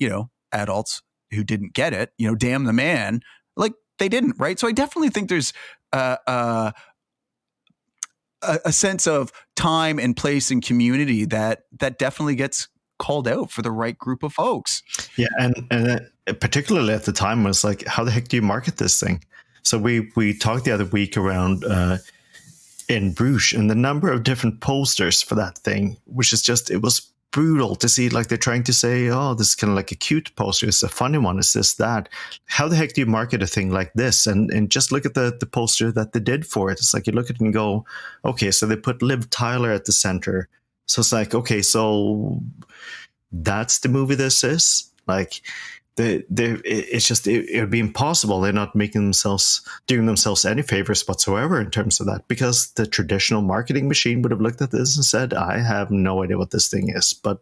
A: adults who didn't get it, damn the man, like, they didn't, right? So I definitely think there's a sense of time and place and community that definitely gets called out for the right group of folks.
C: Yeah, and particularly at the time was like, how the heck do you market this thing? So we talked the other week around in Bruges, and the number of different posters for that thing, which is just, it was brutal to see. Like, they're trying to say, oh, this is kind of like a cute poster, it's a funny one, it's this, that. How the heck do you market a thing like this? And just look at the poster that they did for it. It's like, you look at it and go, okay, so they put Liv Tyler at the center. So it's like, okay, so that's the movie this is? Like, it's just, it would be impossible. They're not doing themselves any favors whatsoever in terms of that, because the traditional marketing machine would have looked at this and said, I have no idea what this thing is, but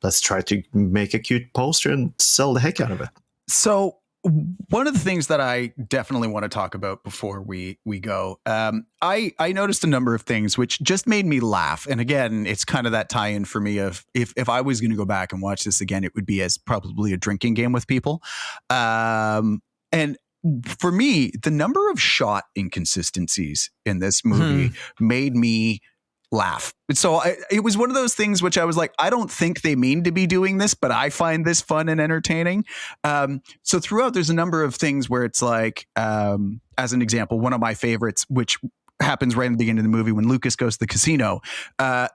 C: let's try to make a cute poster and sell the heck out of it.
A: So one of the things that I definitely want to talk about before we go, I noticed a number of things which just made me laugh. And again, it's kind of that tie-in for me of, if I was going to go back and watch this again, it would be as probably a drinking game with people. And for me, the number of shot inconsistencies in this movie made me laugh. So it was one of those things which I was like, I don't think they mean to be doing this, but I find this fun and entertaining. So throughout, there's a number of things where it's like, as an example, one of my favorites, which happens right in the beginning of the movie when Lucas goes to the casino,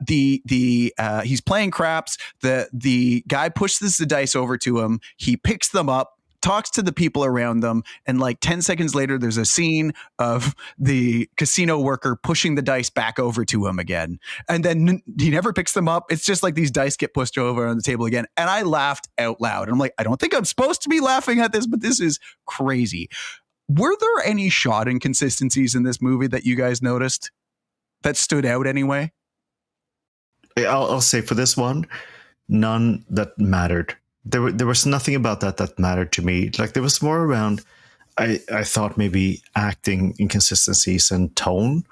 A: he's playing craps. The guy pushes the dice over to him. He picks them up, talks to the people around them, and like 10 seconds later, there's a scene of the casino worker pushing the dice back over to him again. And then he never picks them up. It's just like these dice get pushed over on the table again. And I laughed out loud. And I'm like, I don't think I'm supposed to be laughing at this, but this is crazy. Were there any shot inconsistencies in this movie that you guys noticed that stood out anyway?
C: I'll say for this one, none that mattered. There was nothing about that mattered to me. Like, there was more around, I thought maybe acting inconsistencies and tone.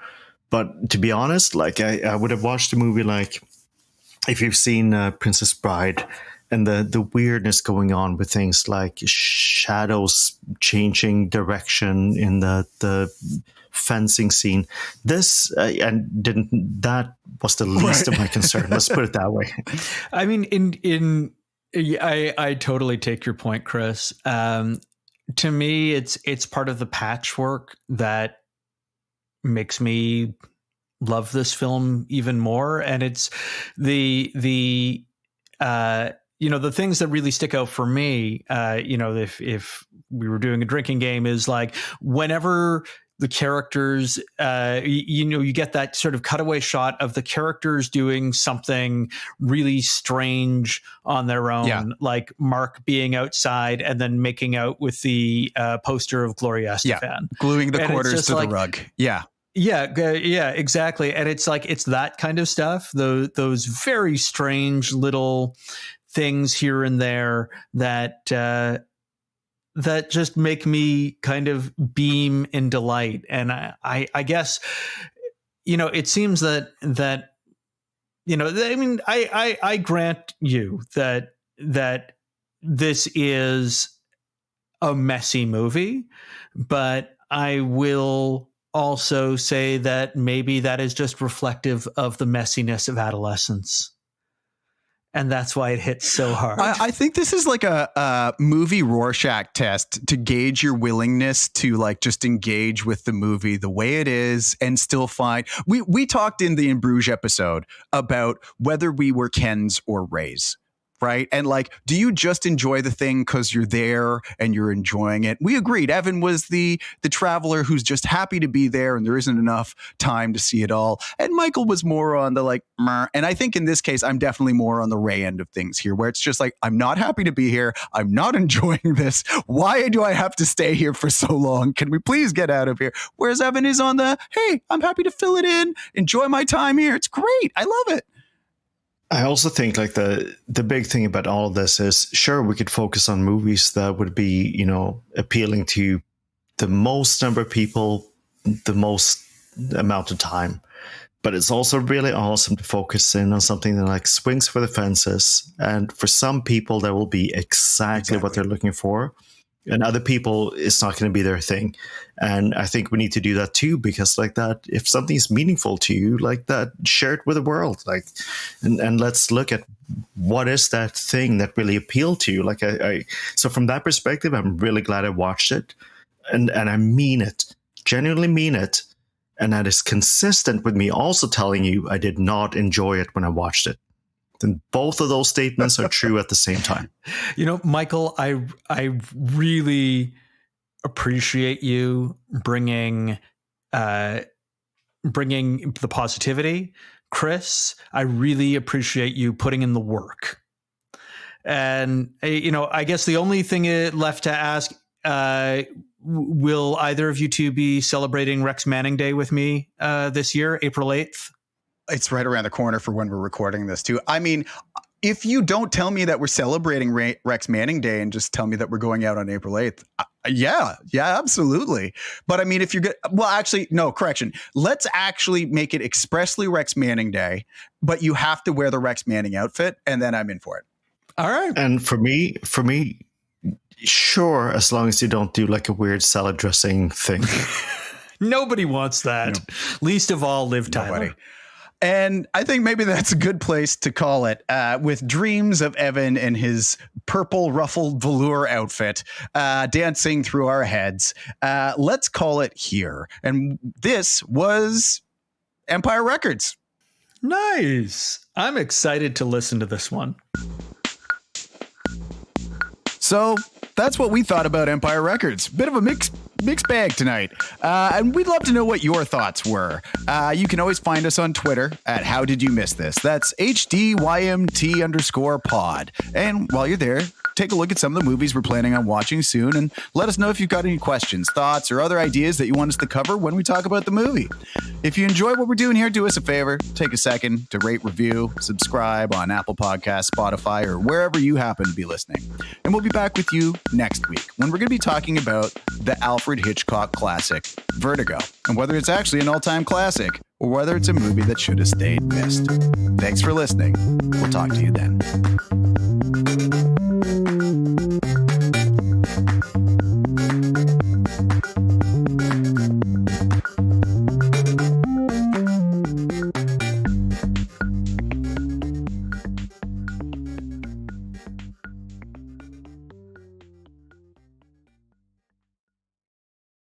C: But to be honest, like, I would have watched a movie like, if you've seen Princess Bride, and the weirdness going on with things like shadows changing direction in the fencing scene. This that was the least of my concern. Let's put it that way.
B: I mean, I totally take your point, Chris. To me, it's part of the patchwork that makes me love this film even more, and it's the things that really stick out for me. If we were doing a drinking game, is like, whenever the characters, you get that sort of cutaway shot of the characters doing something really strange on their own, like Mark being outside and then making out with the poster of Gloria Estefan,
A: gluing the quarters to the rug. Yeah,
B: exactly. And it's like, it's that kind of stuff, those very strange little things here and there that just make me kind of beam in delight. And I guess, it seems that, I mean, I grant you that this is a messy movie, but I will also say that maybe that is just reflective of the messiness of adolescence. And that's why it hits so hard.
A: I think this is like a movie Rorschach test to gauge your willingness to like just engage with the movie the way it is and still find. We talked in the In Bruges episode about whether we were Kens or Rays. Right. And like, do you just enjoy the thing because you're there and you're enjoying it? We agreed. Evan was the traveler who's just happy to be there and there isn't enough time to see it all. And Michael was more on the like, meh. And I think in this case, I'm definitely more on the Ray end of things here, where it's just like, I'm not happy to be here. I'm not enjoying this. Why do I have to stay here for so long? Can we please get out of here? Whereas Evan is on the, hey, I'm happy to fill it in, enjoy my time here. It's great. I love it.
C: I also think like the big thing about all of this is, sure, we could focus on movies that would be, appealing to the most number of people, the most amount of time. But it's also really awesome to focus in on something that like swings for the fences. And for some people, that will be exactly what they're looking for. And other people, it's not going to be their thing. And I think we need to do that too, because like that, if something's meaningful to you, like that, share it with the world. Like, and let's look at what is that thing that really appealed to you. Like so from that perspective, I'm really glad I watched it, and I mean it, genuinely mean it. And that is consistent with me also telling you I did not enjoy it when I watched it. Then both of those statements are true at the same time.
B: Michael, I really appreciate you bringing the positivity. Chris, I really appreciate you putting in the work. And, I guess the only thing left to ask, will either of you two be celebrating Rex Manning Day with me this year, April 8th?
A: It's right around the corner for when we're recording this too. I mean, if you don't tell me that we're celebrating Rex Manning Day and just tell me that we're going out on April 8th, yeah, absolutely. But I mean, if you're good, well, actually, no, correction. Let's actually make it expressly Rex Manning Day, but you have to wear the Rex Manning outfit, and then I'm in for it.
B: All right.
C: And for me, sure, as long as you don't do like a weird salad dressing thing.
B: Nobody wants that. No. Least of all, Liv Tyler.
A: Nobody. And I think maybe that's a good place to call it, with dreams of Evan in his purple ruffled velour outfit dancing through our heads. Let's call it here. And this was Empire Records.
B: Nice. I'm excited to listen to this one.
A: So that's what we thought about Empire Records. Bit of a mixed bag tonight. And we'd love to know what your thoughts were. You can always find us on Twitter at How Did You Miss This? That's HDYMT_pod. And while you're there, take a look at some of the movies we're planning on watching soon and let us know if you've got any questions, thoughts, or other ideas that you want us to cover when we talk about the movie. If you enjoy what we're doing here, do us a favor. Take a second to rate, review, subscribe on Apple Podcasts, Spotify, or wherever you happen to be listening. And we'll be back with you next week when we're going to be talking about the Alfred Hitchcock classic, Vertigo, and whether it's actually an all-time classic or whether it's a movie that should have stayed missed. Thanks for listening. We'll talk to you then.